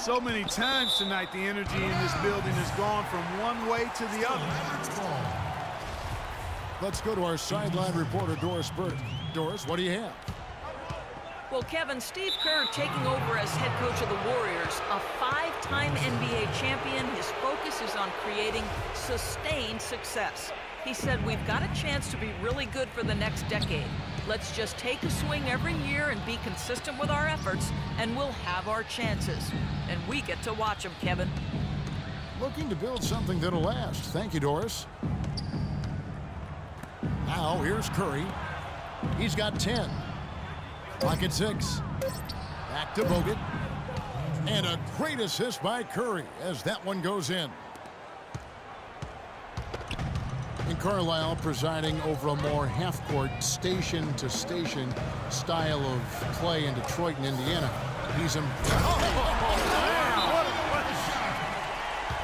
So many times tonight, the energy in this building has gone from one way to the other. Let's go to our sideline reporter, Doris Burton. Doris, what do you have? Well, Kevin, Steve Kerr taking over as head coach of the Warriors, a 5-time NBA champion. His focus is on creating sustained success. He said, we've got a chance to be really good for the next decade. Let's just take a swing every year and be consistent with our efforts, and we'll have our chances. And we get to watch them, Kevin. Looking to build something that'll last. Thank you, Doris. Now, here's Curry. He's got 10. Clock at 6. Back to Bogut. And a great assist by Curry as that one goes in. And Carlisle presiding over a more half-court, station-to-station style of play in Detroit and Indiana. He's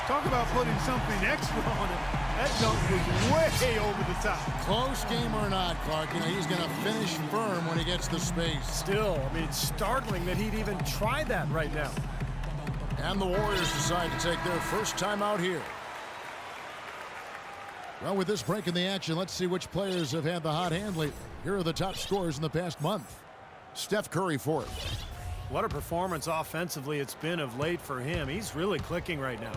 Talk about putting something extra on it. That dunk was way over the top. Close game or not, Clark, you know, he's going to finish firm when he gets the space. Still, I mean, it's startling that he'd even try that right now. And the Warriors decide to take their first time out here. Well, with this break in the action, let's see which players have had the hot hand lately. Here are the top scorers in the past month. Steph Curry fourth. What a performance offensively it's been of late for him. He's really clicking right now.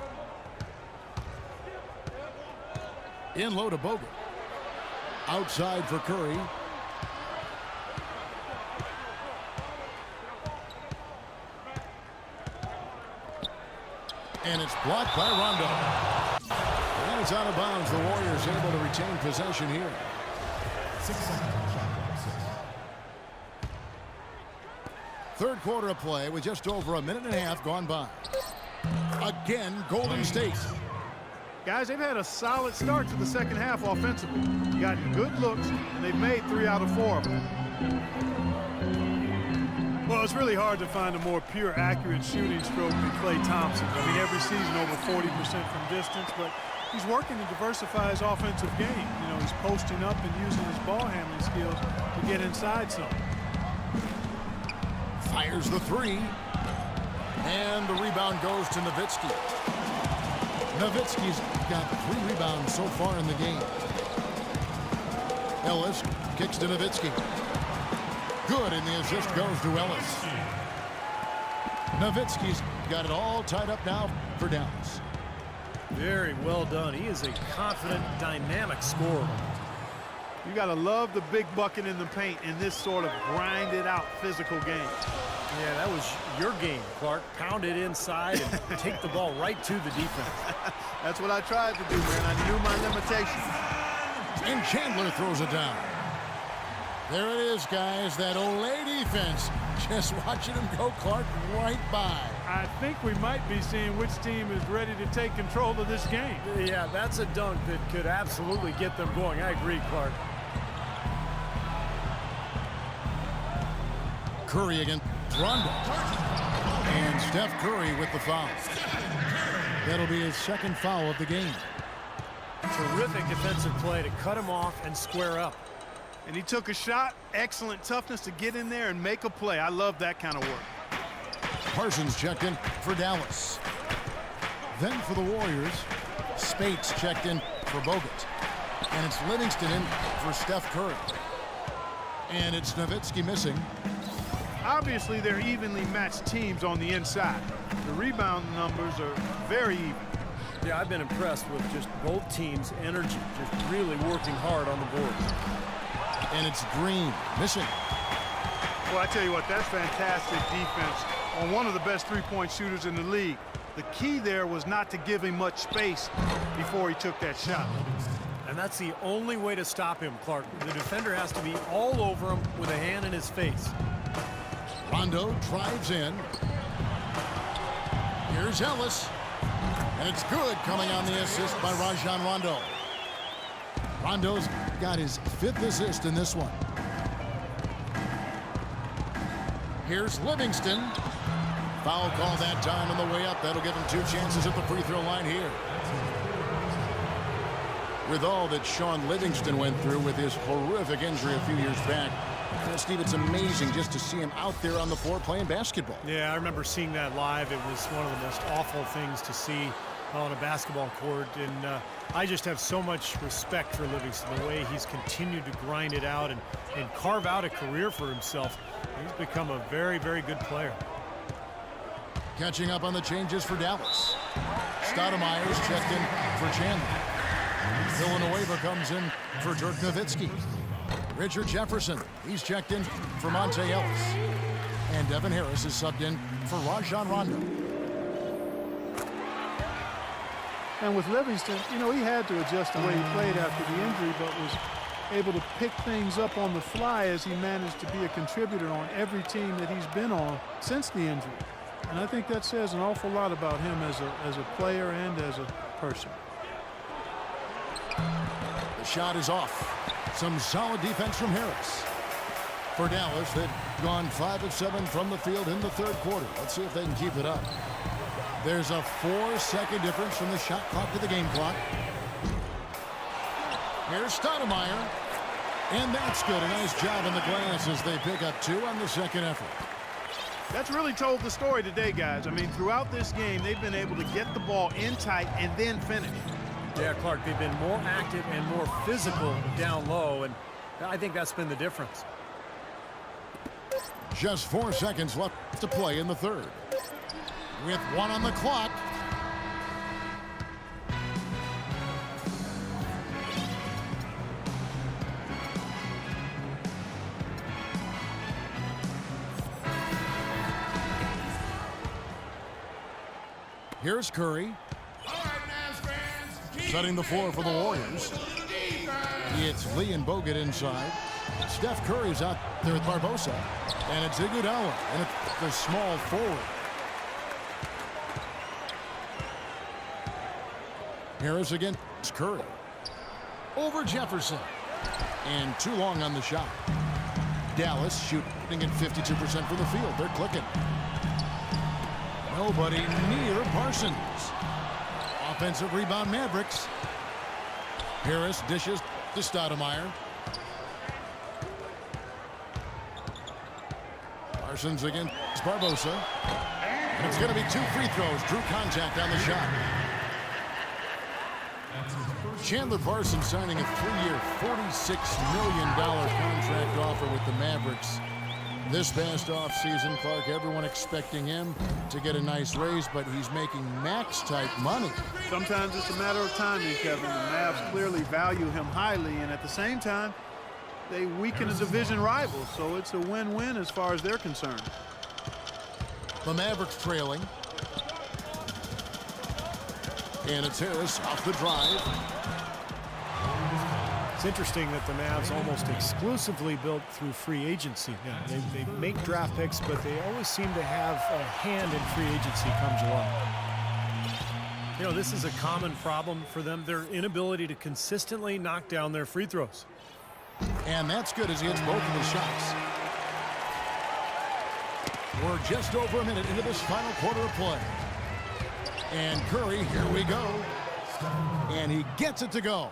In low to Bogut. Outside for Curry. And it's blocked by Rondo. And it's out of bounds. The Warriors able to retain possession here. 6 seconds. Third quarter of play with just over a minute and a half gone by. Again, Golden State. Guys, they've had a solid start to the second half offensively. You got good looks, and they've made 3 out of 4 of them. Well, it's really hard to find a more pure, accurate shooting stroke than Klay Thompson. I mean, every season over 40% from distance, but he's working to diversify his offensive game. You know, he's posting up and using his ball handling skills to get inside some. Fires the 3. And the rebound goes to Nowitzki. Nowitzki's got 3 rebounds so far in the game. Ellis kicks to Nowitzki. Good, and the assist goes to Ellis. Nowitzki's got it all tied up now for Dallas. Very well done. He is a confident, dynamic scorer. You got to love the big bucket in the paint in this sort of grinded-out physical game. Yeah, that was your game, Clark. Pound it inside and take the ball right to the defense. That's what I tried to do, man. I knew my limitations. And Chandler throws it down. There it is, guys. That Olay defense. Just watching him go, Clark, right by. I think we might be seeing which team is ready to take control of this game. Yeah, that's a dunk that could absolutely get them going. I agree, Clark. Curry against Rondo. And Steph Curry with the foul. That'll be his second foul of the game. Terrific defensive play to cut him off and square up. And he took a shot. Excellent toughness to get in there and make a play. I love that kind of work. Parsons checked in for Dallas. Then for the Warriors, Spates checked in for Bogut. And it's Livingston in for Steph Curry. And it's Nowitzki missing. Obviously, they're evenly matched teams on the inside. The rebound numbers are very even. Yeah, I've been impressed with just both teams' energy, just really working hard on the board. And it's Green missing. Well, I tell you what, that's fantastic defense on one of the best three-point shooters in the league. The key there was not to give him much space before he took that shot. And that's the only way to stop him, Clark. The defender has to be all over him with a hand in his face. Rondo drives in. Here's Ellis. And it's good, coming on the assist by Rajon Rondo. Rondo's got his 5th assist in this one. Here's Livingston. Foul call that time on the way up. That'll give him 2 chances at the free throw line here. With all that Sean Livingston went through with his horrific injury a few years back, Steve, it's amazing just to see him out there on the floor playing basketball. Yeah, I remember seeing that live. It was one of the most awful things to see on a basketball court, and I just have so much respect for Livingston, the way he's continued to grind it out and carve out a career for himself. He's become a very, very good player. Catching up on the changes for Dallas. Stoudemire's checked in for Chandler. Villanueva comes in for Dirk Nowitzki. Richard Jefferson, he's checked in for Monte Ellis. And Devin Harris is subbed in for Rajon Rondo. And with Livingston, you know, he had to adjust the way he played after the injury, but was able to pick things up on the fly as he managed to be a contributor on every team that he's been on since the injury. And I think that says an awful lot about him as a player and as a person. The shot is off. Some solid defense from Harris. For Dallas, they've gone 5 of 7 from the field in the third quarter. Let's see if they can keep it up. There's a 4-second difference from the shot clock to the game clock. Here's Stoudemire. And that's good. A nice job in the glass as they pick up 2 on the second effort. That's really told the story today, guys. I mean, throughout this game, they've been able to get the ball in tight and then finish. Yeah, Clark, they've been more active and more physical down low, and I think that's been the difference. Just 4 seconds left to play in the third. With 1 on the clock. Here's Curry. Setting the floor for the Warriors. It's Lee and Bogut inside. Steph Curry's out there with Barbosa. And it's Iguodala. And it's the small forward. Harris against Curry. Over Jefferson. And too long on the shot. Dallas shooting at 52% from the field. They're clicking. Nobody near Parsons. Offensive rebound, Mavericks. Harris dishes to Stoudemire. Parsons against Barbosa. And it's going to be 2 free throws. Drew contact on the shot. Chandler Parsons signing a 3-year, $46 million contract offer with the Mavericks. This past offseason, Clark, everyone expecting him to get a nice raise, but he's making max-type money. Sometimes it's a matter of timing, Kevin. The Mavs clearly value him highly, and at the same time, they weaken a division rival, so it's a win-win as far as they're concerned. The Mavericks trailing. And it's Harris off the drive. It's interesting that the Mavs almost exclusively built through free agency. Now, they make draft picks, but they always seem to have a hand in free agency come July. You know, this is a common problem for them, their inability to consistently knock down their free throws. And that's good as he hits both of the shots. We're just over a minute into this final quarter of play. And Curry, here we go. And he gets it to go.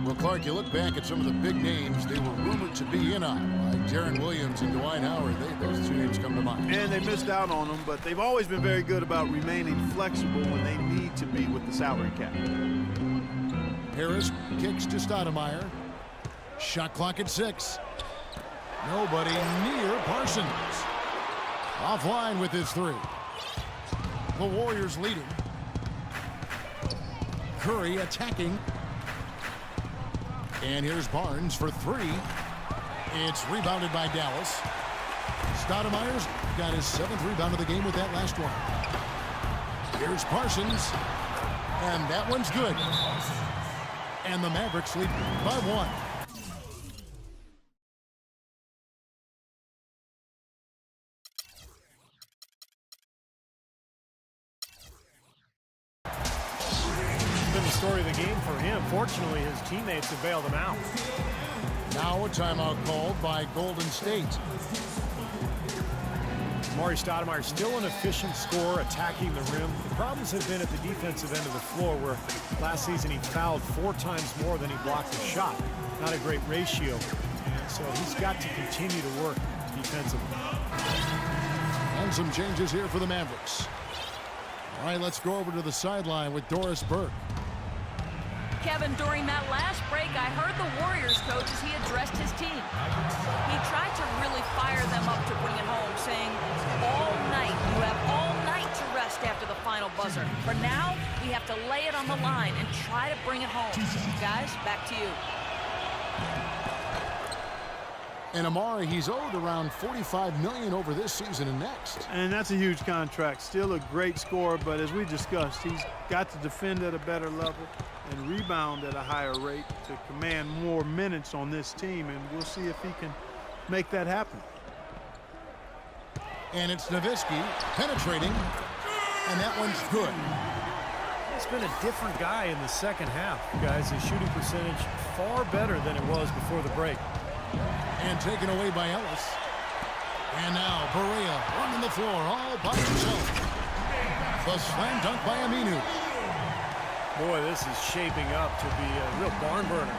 Well, Clark, you look back at some of the big names they were rumored to be in on, like Deron Williams and Dwight Howard. Those 2 names come to mind. And they missed out on them, but they've always been very good about remaining flexible when they need to be with the salary cap. Harris kicks to Stoudemire. Shot clock at 6. Nobody near Parsons. Offline with his 3. The Warriors leading. Curry attacking. And here's Barnes for 3. It's rebounded by Dallas. Stoudemire's got his 7th rebound of the game with that last one. Here's Parsons. And that one's good. And the Mavericks lead by 1. Been the story of the game for him. Fortunately, his teammates have bailed him out. Now a timeout called by Golden State. Amari Stoudemire still an efficient scorer, attacking the rim. The problems have been at the defensive end of the floor, where last season he fouled 4 times more than he blocked a shot. not a great ratio. And so he's got to continue to work defensively. And some changes here for the Mavericks. All right, let's go over to the sideline with Doris Burke. Kevin, during that last break, I heard the Warriors coach as he addressed his team. He tried to really fire them up to bring it home, saying, all night, you have all night to rest after the final buzzer. For now, we have to lay it on the line and try to bring it home. Guys, back to you. And Amari, he's owed around $45 million over this season and next. And that's a huge contract. Still a great scorer, but as we discussed, he's got to defend at a better level and rebound at a higher rate to command more minutes on this team, and we'll see if he can make that happen. And it's Nowitzki penetrating, and that one's good. It's been a different guy in the second half, guys. His shooting percentage far better than it was before the break. And taken away by Ellis. And now Berea running the floor all by himself. The slam dunk by Aminu. Boy, this is shaping up to be a real barn burner.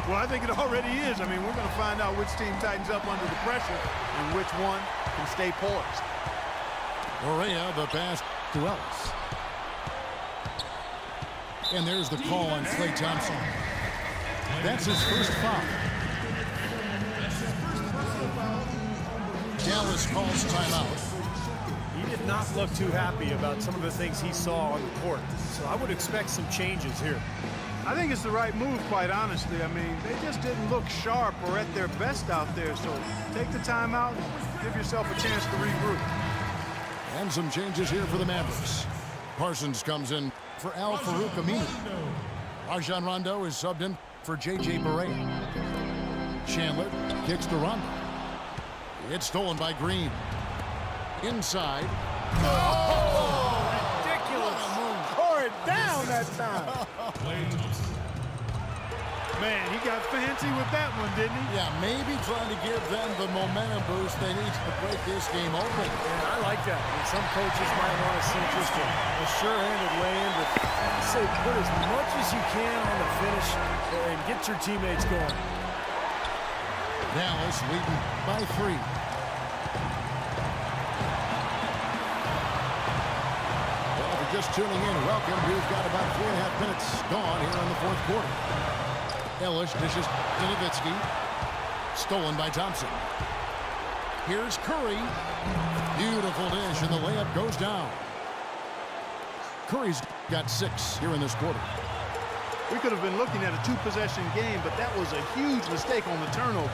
Well, I think it already is. I mean, we're going to find out which team tightens up under the pressure and which one can stay poised. Berea, the pass to Ellis. And there's the call on Klay Thompson. That's his first foul. Dallas calls timeout. He did not look too happy about some of the things he saw on the court. So I would expect some changes here. I think it's the right move, quite honestly. I mean, they just didn't look sharp or at their best out there. So take the timeout, give yourself a chance to regroup. And some changes here for the Mavericks. Parsons comes in for Al-Farouq Aminu. Rajon Rondo is subbed in for J.J. Berea. Chandler kicks to Rondo. It's stolen by Green. Inside. Oh, ridiculous. Tore it down that time. Man, he got fancy with that one, didn't he? Yeah, maybe trying to give them the momentum boost they need to break this game open. Yeah, I like that. I mean, some coaches might want to see just a sure-handed lay-in, but I say put as much as you can on the finish and get your teammates going. Dallas leading by 3. Well, if you're just tuning in, welcome. We've got about 3.5 minutes gone here in the fourth quarter. Ellis dishes to Nowitzki. Stolen by Thompson. Here's Curry. Beautiful dish, and the layup goes down. Curry's got 6 here in this quarter. We could have been looking at a 2-possession game, but that was a huge mistake on the turnover.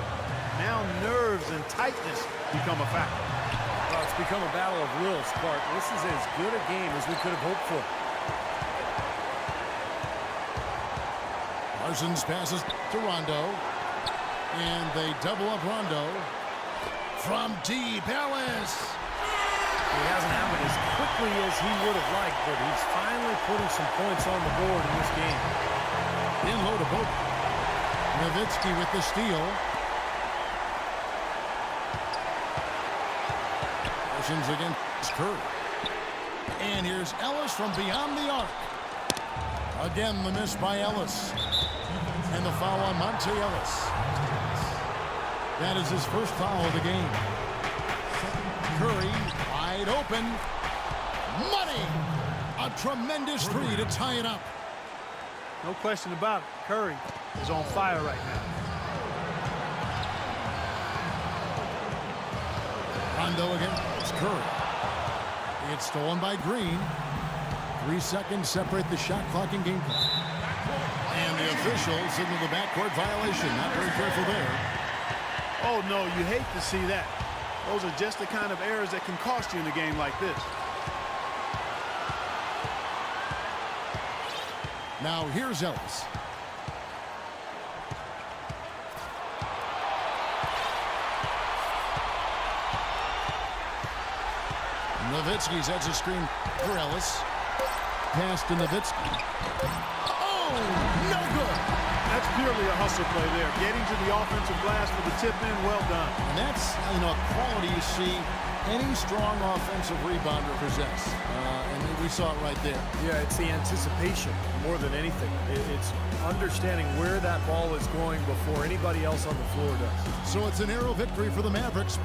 Now nerves and tightness become a factor. Well, it's become a battle of wills, Clark. This is as good a game as we could have hoped for. Parsons passes to Rondo. And they double up Rondo. From deep, Ellis. It hasn't happened as quickly as he would have liked, but he's finally putting some points on the board in this game. In low to Bogut. Nowitzki with the steal. Parsons against Curry. And here's Ellis from beyond the arc. Again, the miss by Ellis. And the foul on Monte Ellis. That is his first foul of the game. Curry wide open. Money! A tremendous 3 to tie it up. No question about it. Curry is on fire right now. Rondo against Curry. It's stolen by Green. 3 seconds separate the shot clock and game clock. And the officials signal the backcourt violation. Not very careful there. Oh, no, you hate to see that. Those are just the kind of errors that can cost you in a game like this. Now here's Ellis. Nowitzki sets a screen for Ellis. Pass to Nowitzki. Oh, no good. That's purely a hustle play there. Getting to the offensive glass for the tip in, well done. And that's, a quality you see any strong offensive rebounder possess. And we saw it right there. Yeah, it's the anticipation more than anything. It's understanding where that ball is going before anybody else on the floor does. So it's a narrow victory for the Mavericks.